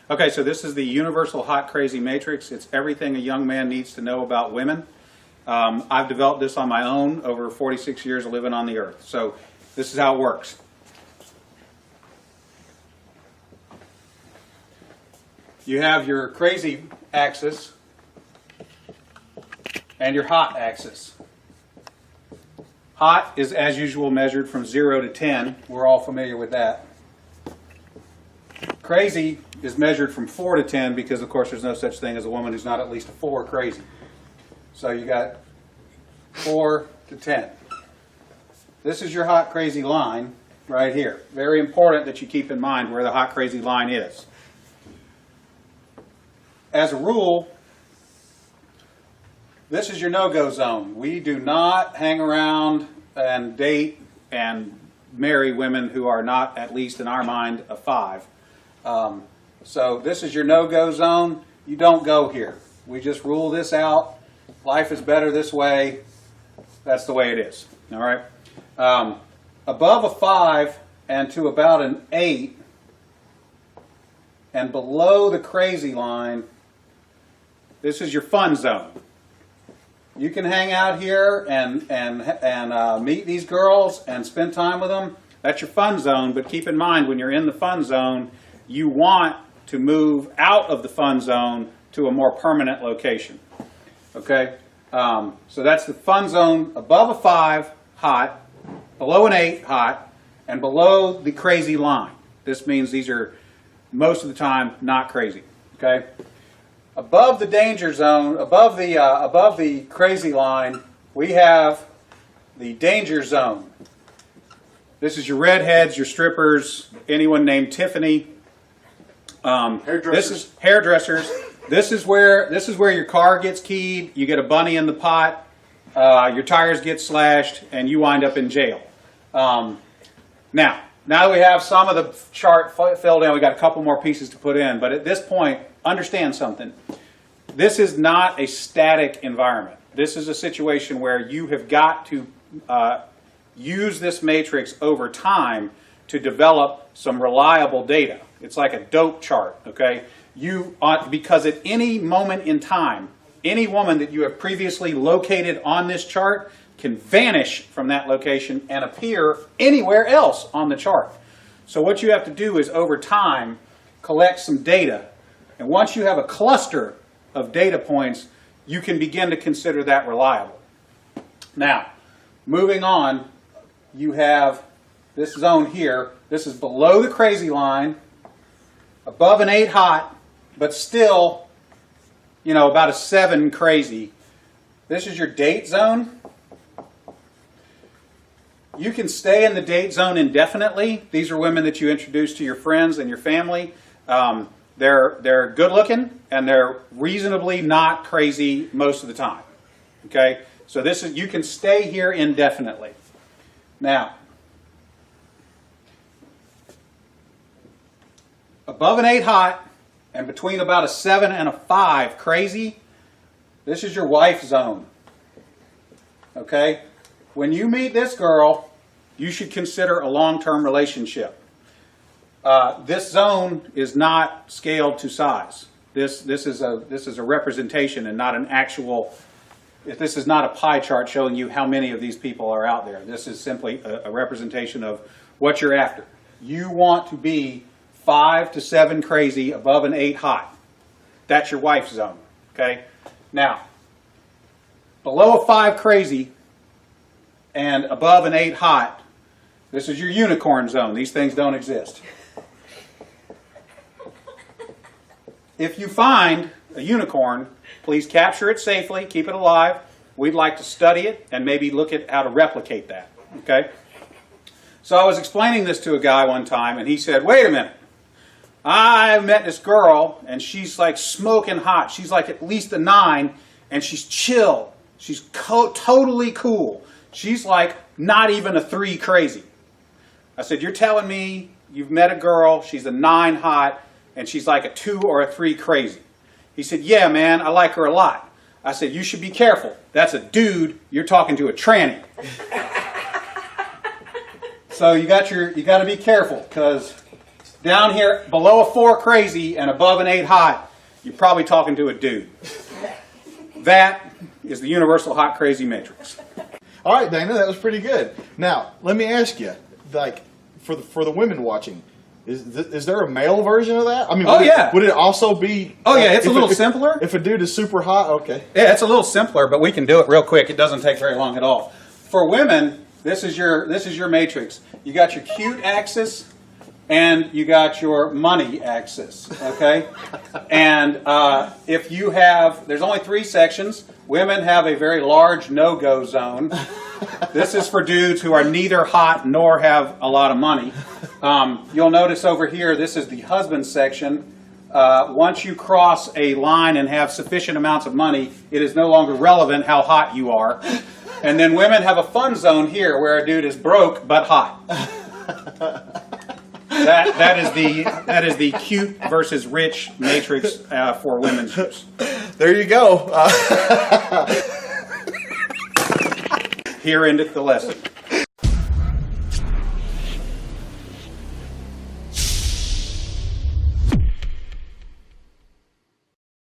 Okay, so this is the Universal Hot Crazy Matrix. It's everything a young man needs to know about women. I've developed this on my own over 46 years of living on the earth. So this is how it works. You have your crazy axis and your hot axis. Hot is, as usual, measured from 0 to 10. We're all familiar with that. Crazy is measured from 4 to 10 because, of course, there's no such thing as a woman who's not at least a 4 crazy. So you got 4 to 10. This is your hot crazy line right here. Very important that you keep in mind where the hot crazy line is. As a rule, this is your no-go zone. We do not hang around and date and marry women who are not, at least in our mind, a 5. So this is your no-go zone. You don't go here. We just rule this out. Life is better this way. That's the way it is. All right. Above a 5 and to about an 8 and below the crazy line, this is your fun zone. You can hang out here and meet these girls and spend time with them. That's your fun zone, but keep in mind when you're in the fun zone, you want to move out of the fun zone to a more permanent location. Okay? So that's the fun zone above a 5, hot, below an 8, hot, and below the crazy line. This means these are most of the time not crazy. Okay? Above the danger zone, above the crazy line, we have the danger zone. This is your redheads, your strippers, anyone named Tiffany. Hairdressers. This is hairdressers. This is where your car gets keyed. You get a bunny in the pot. Your tires get slashed, and you wind up in jail. Now that we have some of the chart filled in, we got a couple more pieces to put in. But at this point, understand something. This is not a static environment. This is a situation where you have got to use this matrix over time to develop some reliable data. It's like a dope chart, okay? Because at any moment in time, any woman that you have previously located on this chart can vanish from that location and appear anywhere else on the chart. So what you have to do is, over time, collect some data. And once you have a cluster of data points, you can begin to consider that reliable. Now, moving on, you have this zone here. This is below the crazy line, above an 8 hot, but still, about a 7 crazy. This is your date zone. You can stay in the date zone indefinitely. These are women that you introduce to your friends and your family. They're good looking and they're reasonably not crazy most of the time. Okay? So you can stay here indefinitely. Now, above an 8 hot and between about a 7 and a 5 crazy, this is your wife zone. Okay? When you meet this girl, you should consider a long-term relationship. This zone is not scaled to size. This is a representation and not an actual. This is not a pie chart showing you how many of these people are out there. This is simply a representation of what you're after. You want to be 5 to 7 crazy, above an 8 hot. That's your wife zone. Okay. Now, below a 5 crazy and above an 8 hot, this is your unicorn zone. These things don't exist. If you find a unicorn, please capture it safely, keep it alive. We'd like to study it and maybe look at how to replicate that. Okay? So I was explaining this to a guy one time, and he said, wait a minute. I met this girl, and she's like smoking hot. She's like at least a 9, and she's chill. She's totally cool. She's like not even a 3 crazy. I said, you're telling me you've met a girl, she's a 9 hot, and she's like a 2 or a 3 crazy. He said, yeah, man, I like her a lot. I said, you should be careful. That's a dude. You're talking to a tranny. So you got to be careful, because Down here, below a 4 crazy and above an 8 hot, you're probably talking to a dude. That is the universal hot crazy matrix. All right, Dana, that was pretty good. Now, let me ask you, like, for the women watching, is there a male version of that? I mean, would it also be? Oh yeah, it's a little simpler. If a dude is super hot, okay. Yeah, it's a little simpler, but we can do it real quick. It doesn't take very long at all. For women, this is your matrix. You got your cute axis, and you got your money axis. Okay, and if you have, there's only 3 sections. Women have a very large no-go zone. This is for dudes who are neither hot nor have a lot of money. You'll notice over here, this is the husband section. Once you cross a line and have sufficient amounts of money, it is no longer relevant how hot you are. And then women have a fun zone here where a dude is broke but hot. That is the cute versus rich matrix for women's use. There you go. Here endeth the lesson.